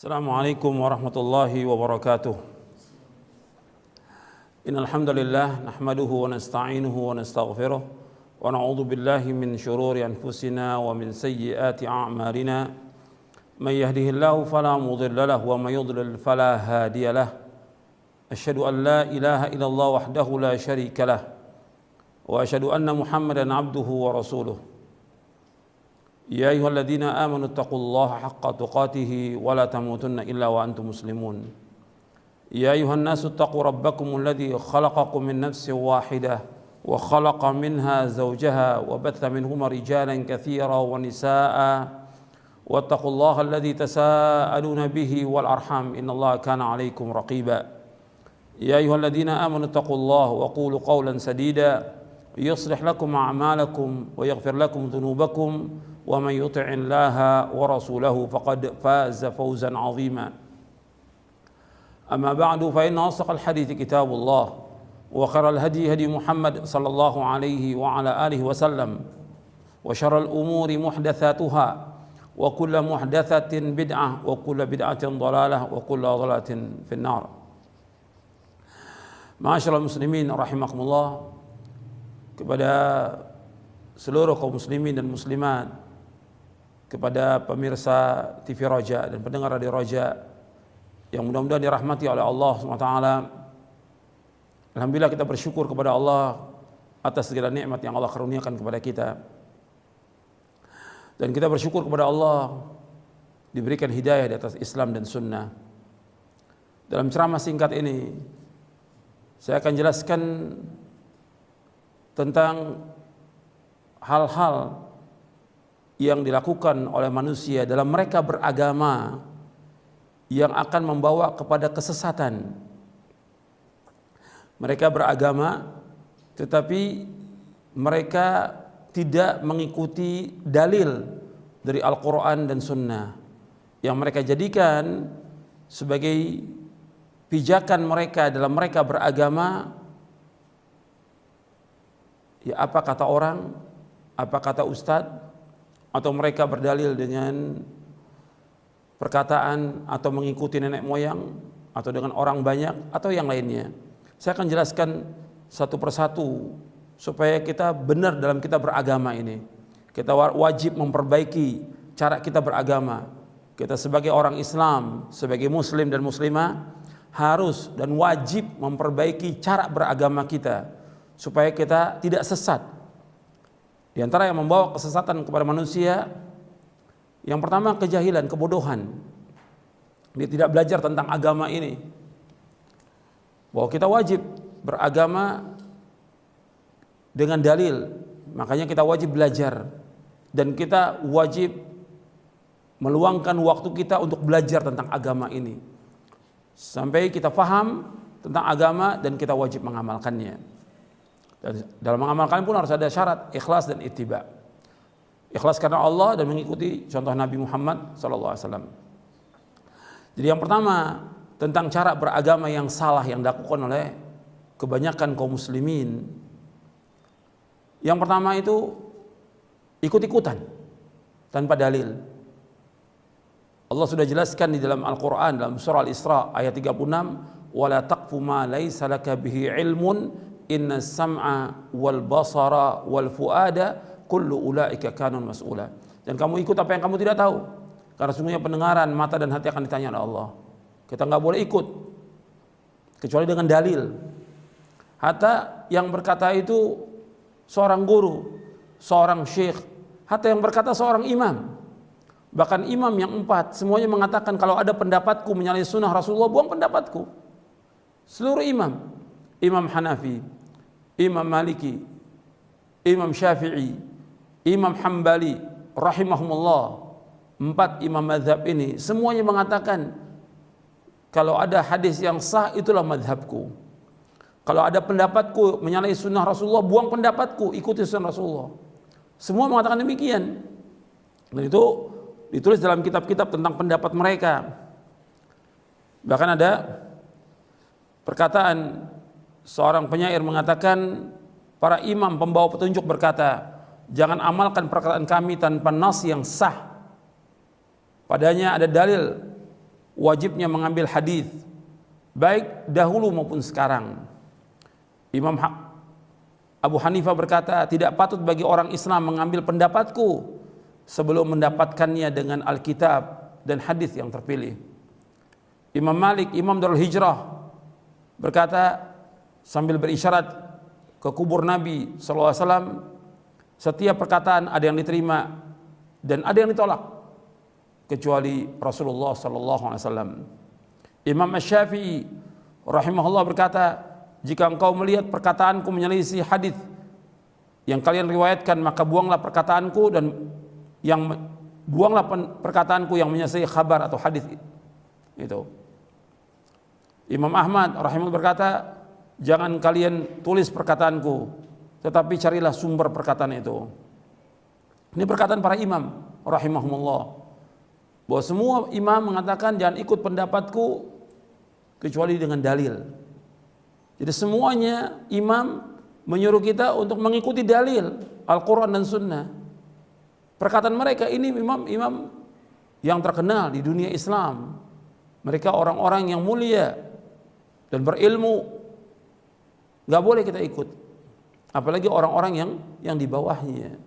Assalamualaikum warahmatullahi wabarakatuh. Innal hamdalillah nahmaduhu wa nasta'inuhu wa nastaghfiruh wa na'udzu billahi min shururi anfusina wa min sayyiati a'malina. May yahdihillahu fala mudilla lahu wa may yudlil fala hadiya lahu. Asyhadu an la ilaha illallah wahdahu la syarika lah wa asyhadu anna Muhammadan abduhu wa rasuluh. Ya ayyuhalladzina amanu taqullaha haqqa tuqatih wa la tamutunna illa wa antum muslimun. Ya ayyuhan nasu taqu rabbakumul ladzi khalaqakum min nafsin wahidah wa khalaqa minha zawjaha wa batha minhuma rijalan katsiran wa nisaa'a wattaqullaha alladzi tasaaluna bihi wal arham innallaha kana 'alaikum raqiba. Ya ayyuhalladzina amanu taqullaha wa qulu qawlan sadida yuslih lakum a'malakum wa yaghfir lakum dhunubakum wa man yuti'illaha wa rasulahu faqad faza fawzan 'azima. Amma ba'du fa inna asdaqal hadithi kitabullah wa khairal hadi hadi Muhammad sallallahu alaihi wa ala alihi wasallam wa syarral umuri muhdatsatuha wa kullu muhdatsatin bid'ah wa kullu bid'atin dhalalah wa kullu dhalalatin finnar. Ma'asyiral muslimin rahimakumullah, kepada seluruh kaum muslimin dan muslimat, kepada pemirsa TV Raja dan pendengar Radio Raja yang mudah-mudahan dirahmati oleh Allah SWT. Alhamdulillah, kita bersyukur kepada Allah atas segala nikmat yang Allah karuniakan kepada kita. Dan kita bersyukur kepada Allah diberikan hidayah di atas Islam dan Sunnah. Dalam ceramah singkat ini saya akan jelaskan tentang hal-hal yang dilakukan oleh manusia dalam mereka beragama yang akan membawa kepada kesesatan. Mereka beragama tetapi mereka tidak mengikuti dalil dari Al-Quran dan Sunnah yang mereka jadikan sebagai pijakan mereka dalam mereka beragama. Ya, apa kata orang, apa kata ustadz, atau mereka berdalil dengan perkataan atau mengikuti nenek moyang atau dengan orang banyak atau yang lainnya. Saya akan jelaskan satu persatu supaya kita benar dalam kita beragama ini. Kita wajib memperbaiki cara kita beragama. Kita sebagai orang Islam, sebagai muslim dan muslimah harus dan wajib memperbaiki cara beragama kita supaya kita tidak sesat. Di antara yang membawa kesesatan kepada manusia, yang pertama kejahilan, kebodohan. Dia tidak belajar tentang agama ini. Bahwa kita wajib beragama dengan dalil. Makanya kita wajib belajar. Dan kita wajib meluangkan waktu kita untuk belajar tentang agama ini. Sampai kita faham tentang agama dan kita wajib mengamalkannya. Dan dalam mengamalkan pun harus ada syarat ikhlas dan ittiba. Ikhlas karena Allah dan mengikuti contoh Nabi Muhammad SAW. Jadi yang pertama tentang cara beragama yang salah yang dilakukan oleh kebanyakan kaum muslimin. Yang pertama itu ikut-ikutan tanpa dalil. Allah sudah jelaskan di dalam Al-Quran dalam surah Al-Isra ayat 36, wala taqfu ma laysa laka bihi ilmun inna sam'a wal basara wal fuada kullu ulaika kanun mas'ula. Dan kamu ikut apa yang kamu tidak tahu, karena sungguhnya pendengaran, mata dan hati akan ditanya oleh Allah. Kita nggak boleh ikut kecuali dengan dalil. Hatta yang berkata itu seorang guru, seorang syekh, hatta yang berkata seorang imam, bahkan imam yang 4 semuanya mengatakan kalau ada pendapatku menyalahi sunnah Rasulullah, buang pendapatku. Seluruh imam, Imam Hanafi, Imam Maliki, Imam Syafi'i, Imam Hambali rahimahumullah, 4 imam mazhab ini semuanya mengatakan kalau ada hadis yang sah itulah mazhabku. Kalau ada pendapatku menyalahi sunnah Rasulullah, buang pendapatku, ikuti sunnah Rasulullah. Semua mengatakan demikian. Dan itu ditulis dalam kitab-kitab tentang pendapat mereka. Bahkan ada perkataan seorang penyair mengatakan, para imam pembawa petunjuk berkata, jangan amalkan perkataan kami tanpa nas yang sah. Padanya ada dalil wajibnya mengambil hadis baik dahulu maupun sekarang. Imam Abu Hanifah berkata, tidak patut bagi orang Islam mengambil pendapatku sebelum mendapatkannya dengan Alkitab dan hadis yang terpilih. Imam Malik, Imam Darul Hijrah, berkata sambil berisyarat ke kubur Nabi SAW, setiap perkataan ada yang diterima dan ada yang ditolak kecuali Rasulullah SAW. Imam Asy-Syafi'i rahimahullah berkata, jika engkau melihat perkataanku menyelisih hadis yang kalian riwayatkan, maka buanglah perkataanku dan buanglah perkataanku yang menyelisih khabar atau hadis itu. Imam Ahmad rahimahullah berkata, jangan kalian tulis perkataanku, tetapi carilah sumber perkataan itu. Ini perkataan para imam rahimahumullah, bahwa semua imam mengatakan jangan ikut pendapatku kecuali dengan dalil. Jadi semuanya imam menyuruh kita untuk mengikuti dalil Al-Quran dan Sunnah. Perkataan mereka ini imam-imam yang terkenal di dunia Islam. Mereka orang-orang yang mulia dan berilmu. Gak boleh kita ikut. Apalagi orang-orang yang di bawahnya,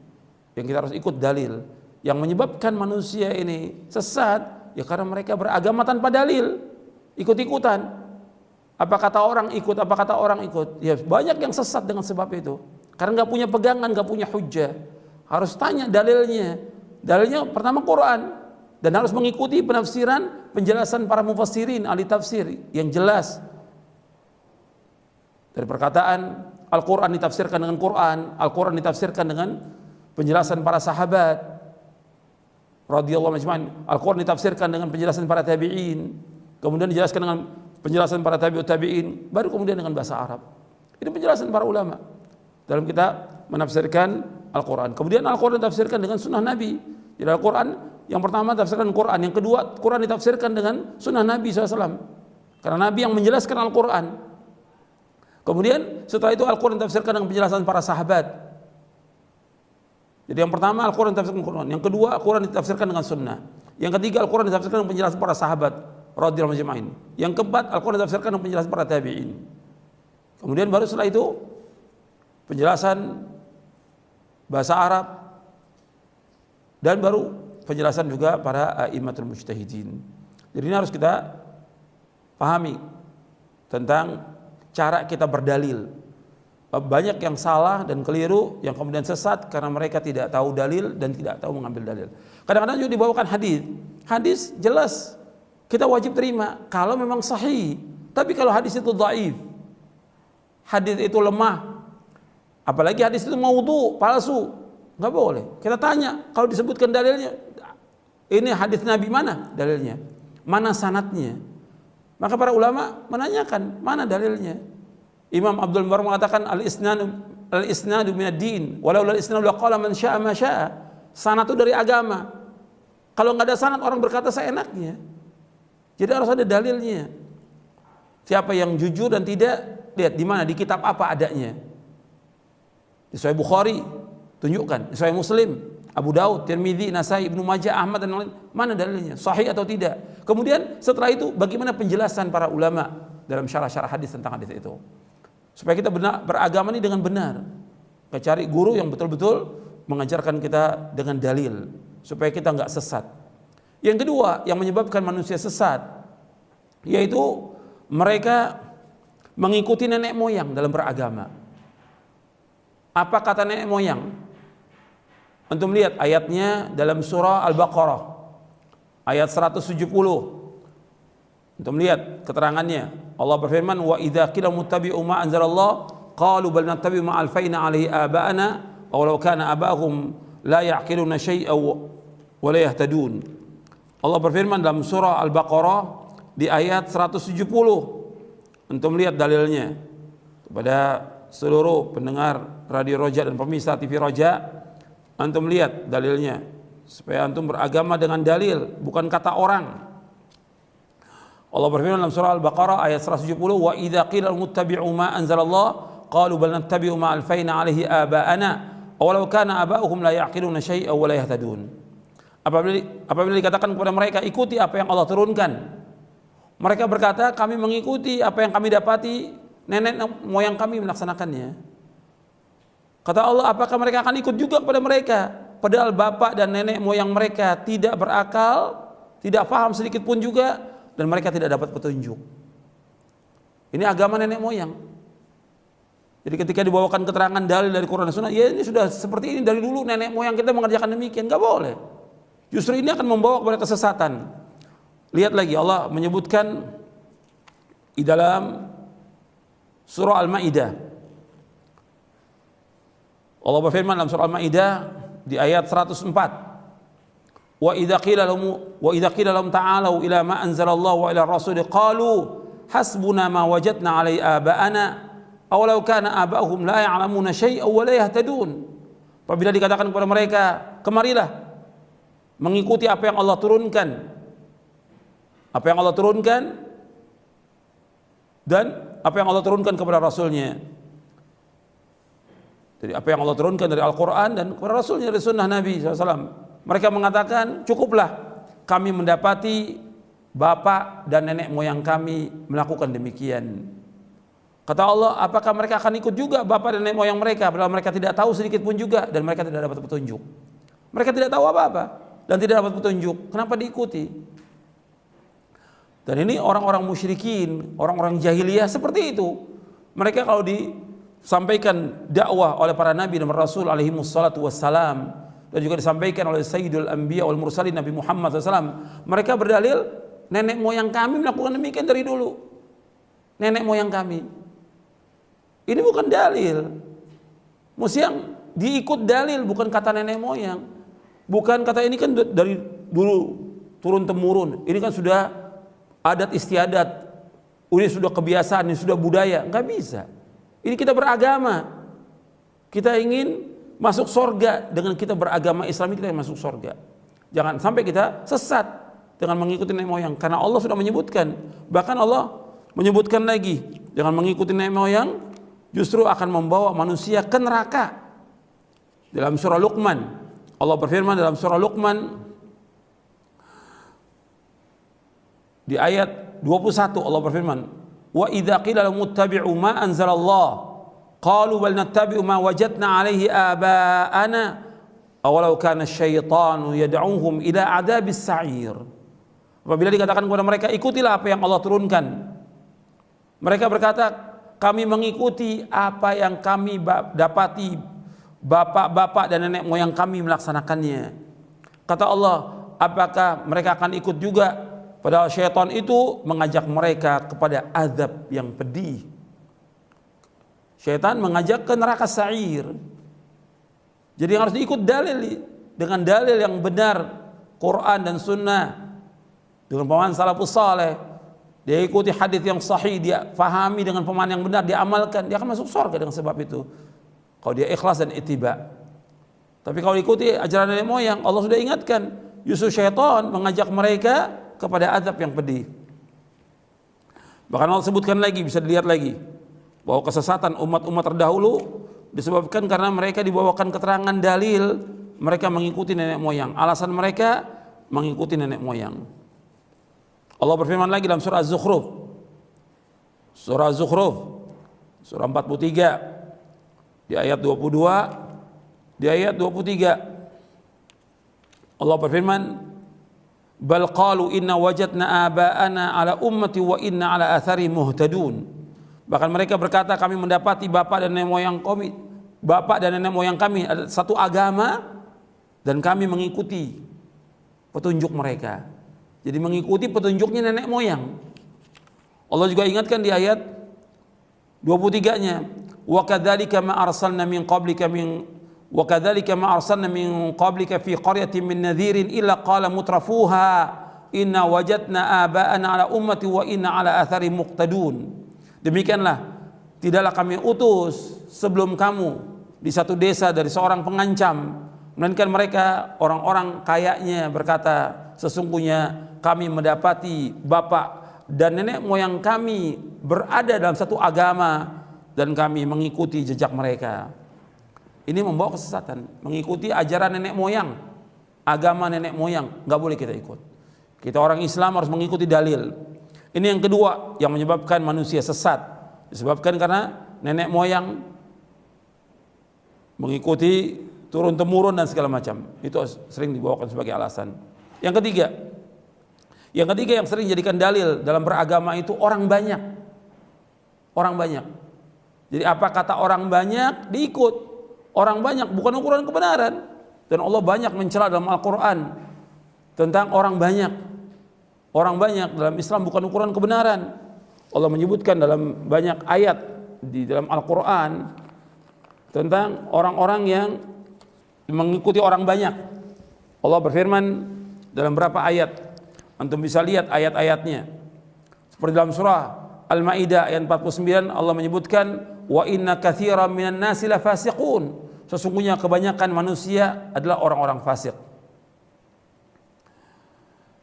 yang kita harus ikut dalil. Yang menyebabkan manusia ini sesat ya karena mereka beragama tanpa dalil, ikut-ikutan. Apa kata orang ikut, apa kata orang ikut. Ya banyak yang sesat dengan sebab itu. Karena gak punya pegangan, gak punya hujjah. Harus tanya dalilnya. Dalilnya pertama Quran. Dan harus mengikuti penafsiran, penjelasan para mufassirin, ahli tafsir yang jelas. Dari perkataan Al-Quran ditafsirkan dengan Quran, Al-Quran ditafsirkan dengan penjelasan para sahabat radhiyallahu anhum. Al-Quran ditafsirkan dengan penjelasan para tabi'in. Kemudian dijelaskan dengan penjelasan para tabi'in, baru kemudian dengan bahasa Arab. Ini penjelasan para ulama dalam kita menafsirkan Al-Quran. Kemudian Al-Quran ditafsirkan dengan sunnah Nabi. Jadi Al-Quran yang pertama tafsirkan Quran, yang kedua Quran ditafsirkan dengan sunnah Nabi SAW. Karena Nabi yang menjelaskan Al-Quran. Kemudian setelah itu Al-Quran ditafsirkan dengan penjelasan para sahabat. Jadi yang pertama Al-Quran ditafsirkan Quran, yang kedua Al-Quran ditafsirkan dengan sunnah, yang ketiga Al-Quran ditafsirkan dengan penjelasan para sahabat radhiyallahu anhum. Yang keempat Al-Quran ditafsirkan dengan penjelasan para tabi'in. Kemudian baru setelah itu penjelasan bahasa Arab dan baru penjelasan juga para a'immatul mujtahidin. Jadi ini harus kita pahami tentang cara kita berdalil. Banyak yang salah dan keliru, yang kemudian sesat karena mereka tidak tahu dalil dan tidak tahu mengambil dalil. Kadang-kadang juga dibawakan hadis. Hadis jelas kita wajib terima kalau memang sahih. Tapi kalau hadis itu dhaif, hadis itu lemah, apalagi hadis itu maudhu, palsu, nggak boleh. Kita tanya, kalau disebutkan dalilnya, ini hadis Nabi mana dalilnya? Mana sanadnya? Maka para ulama menanyakan, mana dalilnya? Imam Abdul Mubarak mengatakan al-isnadu minad din, walau al-isnadu laqala man syaa ma syaa. Sanad itu dari agama. Kalau nggak ada sanad orang berkata seenaknya. Jadi harus ada dalilnya. Siapa yang jujur dan tidak, lihat di mana, di kitab apa adanya. Di Sahih Bukhari tunjukkan, di Sahih Muslim, Abu Daud, Tirmidzi, Nasai, Ibnu Majah, Ahmad dan lain, mana dalilnya, sahih atau tidak. Kemudian setelah itu bagaimana penjelasan para ulama dalam syarah-syarah hadis tentang hadis itu. Supaya kita beragama ini dengan benar. Kita cari guru yang betul-betul mengajarkan kita dengan dalil supaya kita nggak sesat. Yang kedua yang menyebabkan manusia sesat yaitu mereka mengikuti nenek moyang dalam beragama. Apa kata nenek moyang? Antum lihat ayatnya dalam surah Al-Baqarah ayat 170. Antum lihat keterangannya. Allah berfirman, wa idza qila muttabi'u ma anzalallah qalu bal nattabi'u ma alfayna 'alaihi aba'ana aw law kana aba'ahum la ya'qiluna shay'an wa la yahtadun. Allah berfirman dalam surah Al-Baqarah di ayat 170. Antum lihat dalilnya. Kepada seluruh pendengar Radio Roja dan pemirsa TV Roja, antum lihat dalilnya supaya antum beragama dengan dalil, bukan kata orang. Allah berfirman dalam surah Al-Baqarah ayat 170, wa idza qila muttabi'u ma anzalallah qalu bal nattabi'u ma alfayna 'alaihi aba'ana aw law kana aba'uhum la ya'qiluna shay'an wa la yahtadun. Apabila dikatakan kepada mereka ikuti apa yang Allah turunkan, Mereka berkata, kami mengikuti apa yang kami dapati nenek moyang kami melaksanakannya. Kata Allah, apakah mereka akan ikut juga kepada mereka? Padahal bapak dan nenek moyang mereka tidak berakal, tidak paham sedikit pun juga, dan mereka tidak dapat petunjuk. Ini agama nenek moyang. Jadi ketika dibawakan keterangan dalil dari Quran dan Sunnah, ya ini sudah seperti ini dari dulu nenek moyang kita mengerjakan demikian, nggak boleh. Justru ini akan membawa kepada kesesatan. Lihat lagi Allah menyebutkan di dalam surah Al-Maidah. Allah berfirman dalam surah Al-Maidah di ayat 104. Wa idza qila lahum ta'alu ila ma anzalallahu wa ila ar-rasul qalu hasbuna ma wajadna 'alaihi aba'ana aw law kana aba'uhum la ya'lamuna syai'an wa la yahtadun. Apabila dikatakan kepada mereka, kemarilah mengikuti apa yang Allah turunkan. Apa yang Allah turunkan dan apa yang Allah turunkan kepada Rasulnya. Jadi apa yang Allah turunkan dari Al-Quran dan kepada Rasulnya dari Sunnah Nabi SAW. Mereka mengatakan, cukuplah kami mendapati bapak dan nenek moyang kami melakukan demikian. Kata Allah, apakah mereka akan ikut juga bapak dan nenek moyang mereka, padahal mereka tidak tahu sedikit pun juga dan mereka tidak dapat petunjuk. Mereka tidak tahu apa-apa dan tidak dapat petunjuk. Kenapa diikuti? Dan ini orang-orang musyrikin, orang-orang jahiliyah seperti itu. Mereka kalau disampaikan dakwah oleh para nabi dan rasul alaihi wassalatu wassalam, dan juga disampaikan oleh Sayyidul Anbiya wal Mursalin Nabi Muhammad SAW, mereka berdalil nenek moyang kami melakukan demikian dari dulu. Nenek moyang kami. Ini bukan dalil. Mesti yang diikut dalil, bukan kata nenek moyang. Bukan kata ini kan dari dulu turun temurun. Ini kan sudah adat istiadat. Ini sudah kebiasaan, ini sudah budaya. Enggak bisa. Ini kita beragama. Kita ingin masuk surga dengan kita beragama Islam, kita masuk surga. Jangan sampai kita sesat dengan mengikuti nenek moyang, karena Allah sudah menyebutkan. Bahkan Allah menyebutkan lagi, dengan mengikuti nenek moyang justru akan membawa manusia ke neraka. Dalam surah Luqman, Allah berfirman dalam surah Luqman di ayat 21, Allah berfirman, wa idza qila lahum ittabi'u ma anzalallah qalu bal nattabi'u ma wajadna 'alaihi aba'ana awalau kana asyaitanu yad'uhum ila 'adzabis sa'ir. Apabila dikatakan kepada mereka, ikutilah apa yang Allah turunkan, mereka berkata, kami mengikuti apa yang kami dapati bapak-bapak dan nenek moyang kami melaksanakannya. Kata Allah, apakah mereka akan ikut juga? Padahal syaitan itu mengajak mereka kepada azab yang pedih. Syaitan mengajak ke neraka sa'ir. Jadi harus diikut dalil, dengan dalil yang benar, Quran dan Sunnah, dengan pemahaman salafus saleh. Dia ikuti hadis yang sahih, dia fahami dengan pemahaman yang benar, dia amalkan, dia akan masuk surga dengan sebab itu. Kalau dia ikhlas dan ittiba. Tapi kalau ikuti ajaran nenek moyang, Allah sudah ingatkan, justru syaitan mengajak mereka kepada azab yang pedih. Bahkan Allah sebutkan lagi, bisa dilihat lagi, bahwa kesesatan umat-umat terdahulu disebabkan karena mereka dibawakan keterangan dalil, mereka mengikuti nenek moyang. Alasan mereka mengikuti nenek moyang. Allah berfirman lagi dalam surah Az-Zukhruf. Surah Az-Zukhruf, surah 43 di ayat 22, di ayat 23 Allah berfirman, bal qalu inna wajadna aba'ana ala ummati wa inna ala athari muhtadun. Bahkan mereka berkata, kami mendapati bapak dan nenek moyang kami ada satu agama dan kami mengikuti petunjuk mereka. Jadi mengikuti petunjuknya nenek moyang. Allah juga ingatkan di ayat 23-nya, wa kadzalika ma arsalna min qablika fi qaryatin min nadhirin illa qala mutrafuha inna wajadna aba'ana ala ummati wa inna ala athari muqtadun. Demikianlah tidaklah kami utus sebelum kamu di satu desa dari seorang pengancam, melainkan mereka orang-orang kayanya berkata, sesungguhnya kami mendapati bapak dan nenek moyang kami berada dalam satu agama dan kami mengikuti jejak mereka. Ini membawa kesesatan, mengikuti ajaran nenek moyang, agama nenek moyang, nggak boleh kita ikut. Kita orang Islam harus mengikuti dalil. Ini yang kedua yang menyebabkan manusia sesat, disebabkan karena nenek moyang mengikuti turun temurun dan segala macam. Itu sering dibawakan sebagai alasan. Yang ketiga yang sering jadikan dalil dalam beragama itu orang banyak. Orang banyak. Jadi apa kata orang banyak diikut. Orang banyak bukan ukuran kebenaran. Dan Allah banyak mencela dalam Al-Quran tentang orang banyak. Orang banyak dalam Islam bukan ukuran kebenaran. Allah menyebutkan dalam banyak ayat di dalam Al-Quran tentang orang-orang yang mengikuti orang banyak. Allah berfirman dalam berapa ayat, antum bisa lihat ayat-ayatnya. Seperti dalam surah Al-Maidah ayat 49, Allah menyebutkan wa inna katsiran minan nasi lafasiqun. Sesungguhnya kebanyakan manusia adalah orang-orang fasik.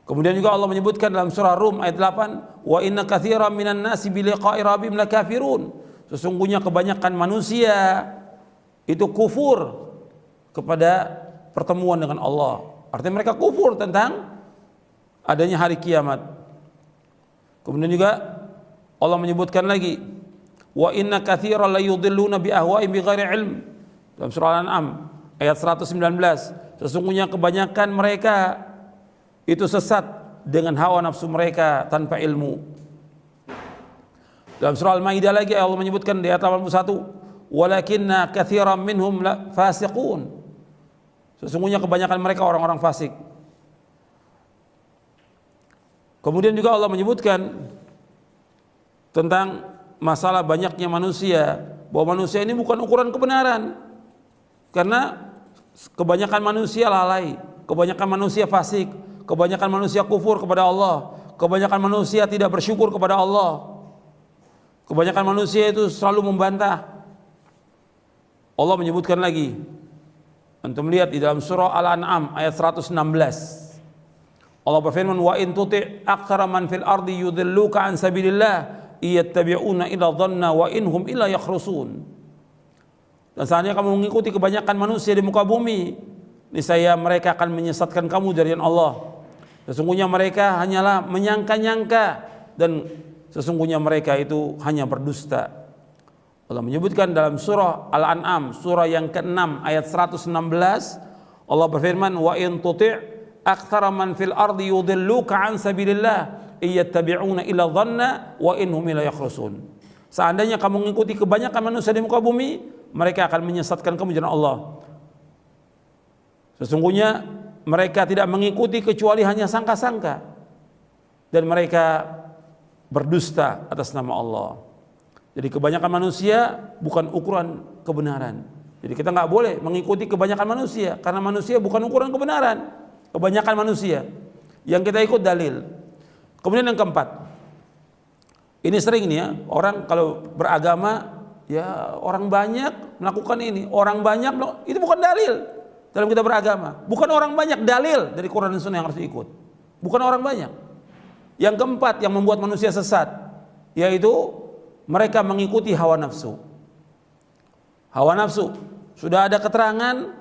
Kemudian juga Allah menyebutkan dalam surah Rum ayat 8, wa inna katsiran minan nasi bi liqa'i rabbihim lakafirun. Sesungguhnya kebanyakan manusia itu kufur kepada pertemuan dengan Allah. Artinya mereka kufur tentang adanya hari kiamat. Kemudian juga Allah menyebutkan lagi, wa inna katsiran la yudhilluna bi ahwa'ihim bighairi ilm. Dalam surah Al-An'am ayat 119, sesungguhnya kebanyakan mereka itu sesat dengan hawa nafsu mereka tanpa ilmu. Dalam surah Al-Maidah lagi Allah menyebutkan di ayat 81, walakinna katsiran minhum fasiqun. Sesungguhnya kebanyakan mereka orang-orang fasik. Kemudian juga Allah menyebutkan tentang masalah banyaknya manusia, bahwa manusia ini bukan ukuran kebenaran. Karena kebanyakan manusia lalai, kebanyakan manusia fasik, kebanyakan manusia kufur kepada Allah, kebanyakan manusia tidak bersyukur kepada Allah. Kebanyakan manusia itu selalu membantah. Allah menyebutkan lagi, antum lihat di dalam surah Al-An'am ayat 116. Allah berfirman, wa in tuti' aktsara man fil ardi yudhilluka an sabilillah iyattabi'una illa dhanna wa inhum illa yakhrusun. Dan seandainya kamu mengikuti kebanyakan manusia di muka bumi, niscaya mereka akan menyesatkan kamu dari Allah. Sesungguhnya mereka hanyalah menyangka-nyangka dan sesungguhnya mereka itu hanya berdusta. Allah menyebutkan dalam surah Al-An'am surah yang ke-6 ayat 116, Allah berfirman, wa in tuti' aktsara man fil ardi yudhilluka an sabilillah iyattabi'una illa dhanna wa inhum la yakhrusun. Seandainya kamu mengikuti kebanyakan manusia di muka bumi, mereka akan menyesatkan kamu dari Allah. Sesungguhnya mereka tidak mengikuti kecuali hanya sangka-sangka, dan mereka berdusta atas nama Allah. Jadi kebanyakan manusia bukan ukuran kebenaran. Jadi kita nggak boleh mengikuti kebanyakan manusia, karena manusia bukan ukuran kebenaran. Kebanyakan manusia yang kita ikut dalil. Kemudian yang keempat, ini sering nih ya, orang kalau beragama ya orang banyak melakukan ini, orang banyak itu bukan dalil dalam kita beragama. Bukan orang banyak dalil dari Quran dan Sunnah yang harus diikut. Bukan orang banyak. Yang keempat yang membuat manusia sesat, yaitu mereka mengikuti hawa nafsu. Hawa nafsu sudah ada keterangan,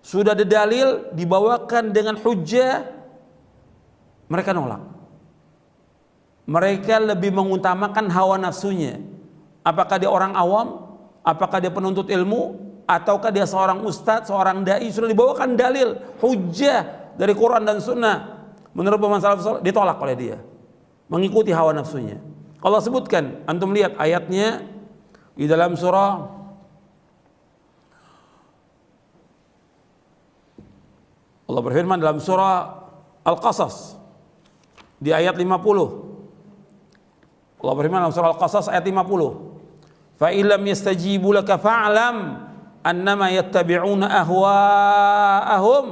sudah ada dalil, dibawakan dengan hujjah, mereka nolak. Mereka lebih mengutamakan hawa nafsunya. Apakah dia orang awam, apakah dia penuntut ilmu, ataukah dia seorang ustadz, seorang dai, sudah dibawakan dalil, hujjah dari Quran dan Sunnah, menurut pemahaman salaf saleh, ditolak oleh dia, mengikuti hawa nafsunya. Allah sebutkan, antum lihat ayatnya di dalam surah Allah berfirman dalam surah Al-Qasas di ayat 50. Allah berfirman dalam surah Al-Qasas ayat 50. Fa illam yastajibu laka fa'lam annama yattabi'una ahwa'ahum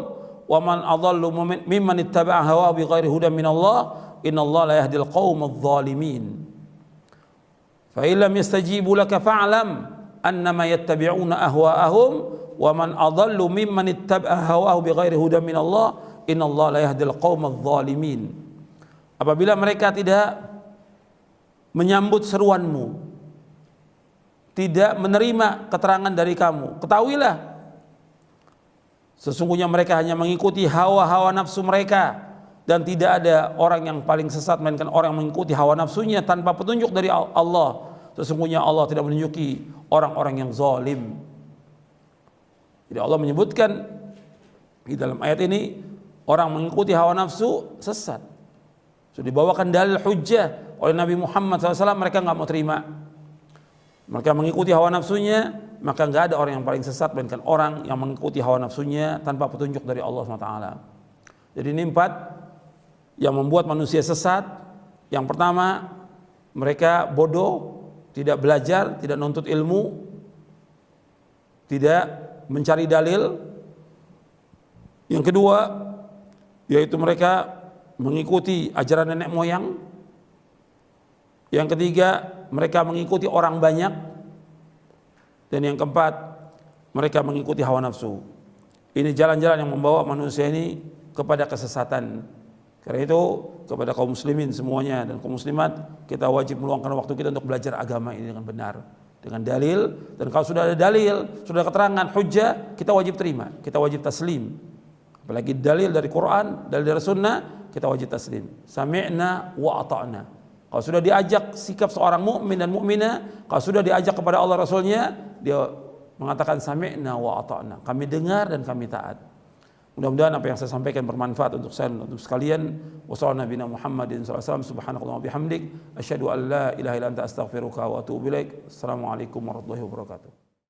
wa man adallu mimman ittaba'a hawa bighairi hudan min Allah innallaha la yahdil qaumadh dhalimin. Fa illam yastajibu laka fa'lam annama yattabi'una ahwa'ahum wa man adallu mimman ittaba'a hawahu bighairi hudan min Allah innallaha la yahdil qaumadh dhalimin. Apabila mereka tidak menyambut seruanmu, tidak menerima keterangan dari kamu, ketahuilah sesungguhnya mereka hanya mengikuti hawa-hawa nafsu mereka, dan tidak ada orang yang paling sesat melainkan orang yang mengikuti hawa nafsunya tanpa petunjuk dari Allah. Sesungguhnya Allah tidak menunjuki orang-orang yang zalim. Jadi Allah menyebutkan di dalam ayat ini orang mengikuti hawa nafsu sesat. Sudah dibawakan dalil hujjah oleh Nabi Muhammad SAW, mereka nggak mau terima. Mereka mengikuti hawa nafsunya, maka nggak ada orang yang paling sesat melainkan orang yang mengikuti hawa nafsunya tanpa petunjuk dari Allah SWT. Jadi ini 4 yang membuat manusia sesat. Yang pertama, mereka bodoh, tidak belajar, tidak nuntut ilmu, tidak mencari dalil. Yang kedua, yaitu mereka mengikuti ajaran nenek moyang. Yang ketiga, mereka mengikuti orang banyak. Dan yang keempat, mereka mengikuti hawa nafsu. Ini jalan-jalan yang membawa manusia ini kepada kesesatan. Karena itu kepada kaum muslimin semuanya dan kaum muslimat, kita wajib meluangkan waktu kita untuk belajar agama ini dengan benar, dengan dalil. Dan kalau sudah ada dalil, sudah ada keterangan hujjah, kita wajib terima, kita wajib taslim. Apalagi dalil dari Quran, dalil dari Sunnah, kita wajib taslim. Sami'na wa ata'na. Kalau sudah diajak sikap seorang mukmin dan mukminah, kalau sudah diajak kepada Allah Rasulnya, dia mengatakan sami'na wa ata'na. Kami dengar dan kami taat. Mudah-mudahan apa yang saya sampaikan bermanfaat untuk saya dan untuk sekalian. Wassalamualaikum warahmatullahi wabarakatuh. Subhanakallahumma wa bihamdik, asyhadu an la ilaha illa anta astaghfiruka wa atubu ilaik. Assalamualaikum warahmatullahi wabarakatuh.